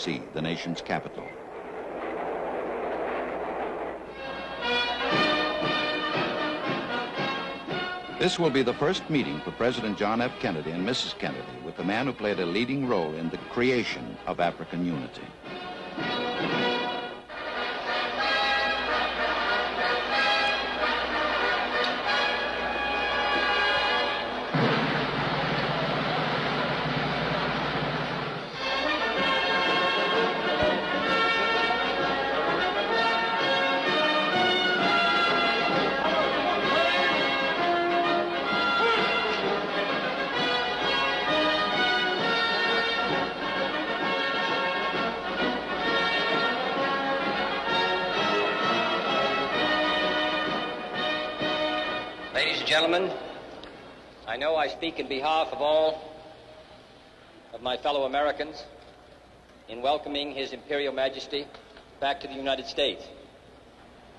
D.C., the nation's capital. This will be the first meeting for President John F. Kennedy and Mrs. Kennedy with the man who played a leading role in the creation of African unity. Gentlemen, I know I speak in behalf of all of my fellow Americans in welcoming His Imperial Majesty back to the United States.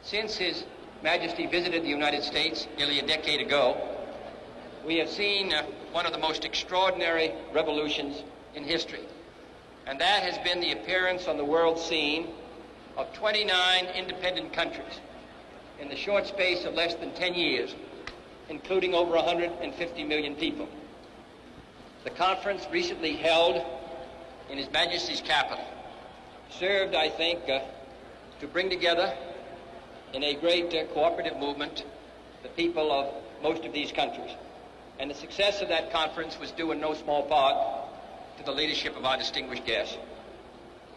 Since His Majesty visited the United States nearly a decade ago, we have seen one of the most extraordinary revolutions in history, and that has been the appearance on the world scene of 29 independent countries in the short space of less than 10 years, including over 150 million people. The conference recently held in His Majesty's capital served, I think, to bring together in a great cooperative movement the people of most of these countries. And the success of that conference was due in no small part to the leadership of our distinguished guest.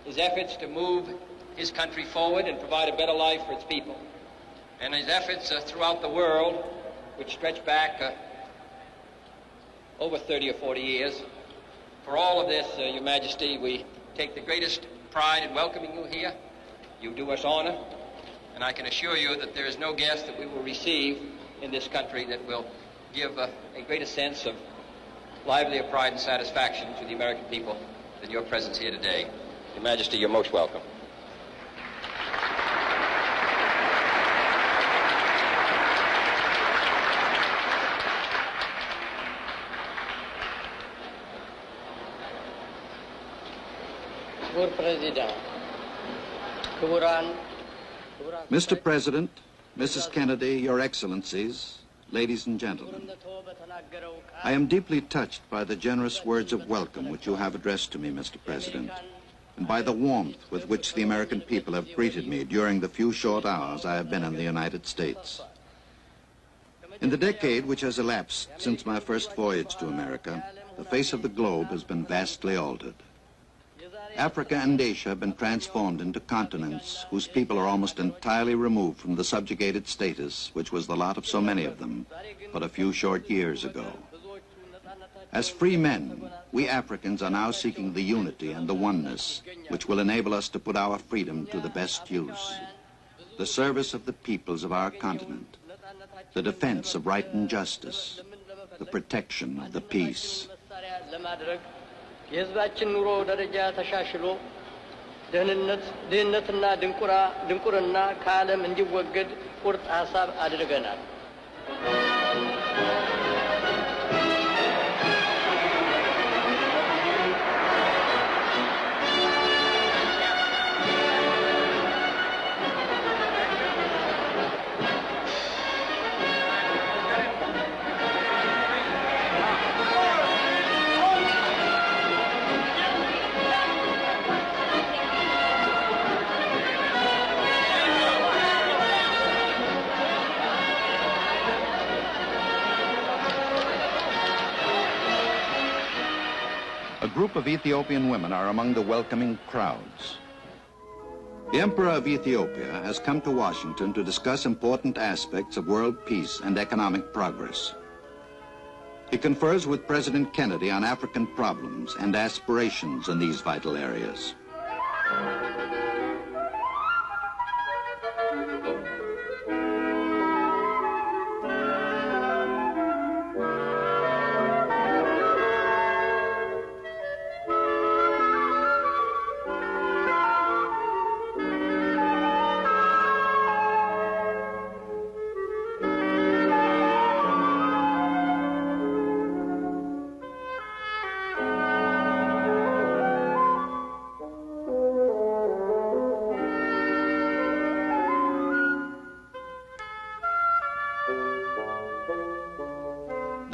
His efforts to move his country forward and provide a better life for its people, and his efforts throughout the world, which stretch back over 30 or 40 years. For all of this, Your Majesty, we take the greatest pride in welcoming you here. You do us honor, and I can assure you that there is no guest that we will receive in this country that will give a greater sense of livelier pride and satisfaction to the American people than your presence here today. Your Majesty, you're most welcome. Mr. President, Mrs. Kennedy, Your Excellencies, ladies and gentlemen, I am deeply touched by the generous words of welcome which you have addressed to me, Mr. President, and by the warmth with which the American people have greeted me during the few short hours I have been in the United States. In the decade which has elapsed since my first voyage to America, the face of the globe has been vastly altered. Africa and Asia have been transformed into continents whose people are almost entirely removed from the subjugated status which was the lot of so many of them but a few short years ago. As free men, we Africans are now seeking the unity and the oneness which will enable us to put our freedom to the best use. The service of the peoples of our continent, the defense of right and justice, the protection of the peace. የህዝባችን ኑሮ ደረጃ ተሻሽሎ ድህነትና ድንቁርና ከዓለም እንዲወገድ ቁርጥ ሐሳብ አድርገናል። A group of Ethiopian women are among the welcoming crowds. The Emperor of Ethiopia has come to Washington to discuss important aspects of world peace and economic progress. He confers with President Kennedy on African problems and aspirations in these vital areas.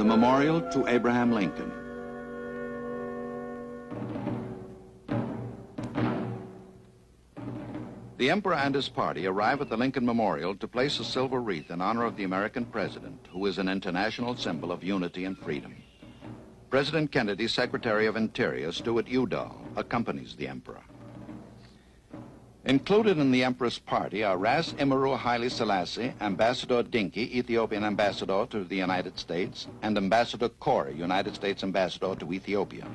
the memorial to Abraham Lincoln. The Emperor and his party arrive at the Lincoln Memorial to place a silver wreath in honor of the American president, who is an international symbol of unity and freedom. President Kennedy's Secretary of Interior, Stuart Udall, accompanies the Emperor. Included in the Emperor's party are Ras Imru ኃይለስላሴ, Ambassador Dinky, Ethiopian Ambassador to the United States, and Ambassador Corey, United States Ambassador to Ethiopia.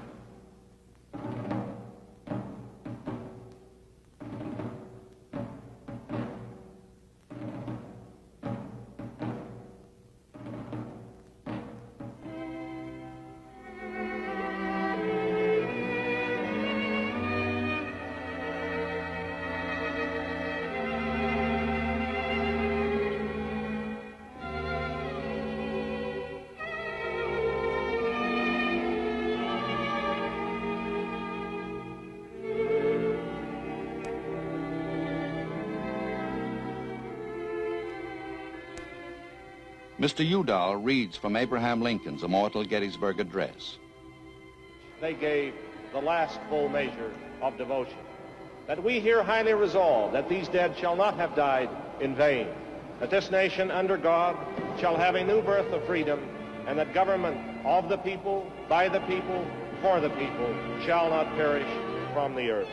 Mr. Udall reads from Abraham Lincoln's immortal Gettysburg Address. They gave the last full measure of devotion. That we here highly resolve that these dead shall not have died in vain, that this nation under God shall have a new birth of freedom, and that government of the people, by the people, for the people, shall not perish from the earth.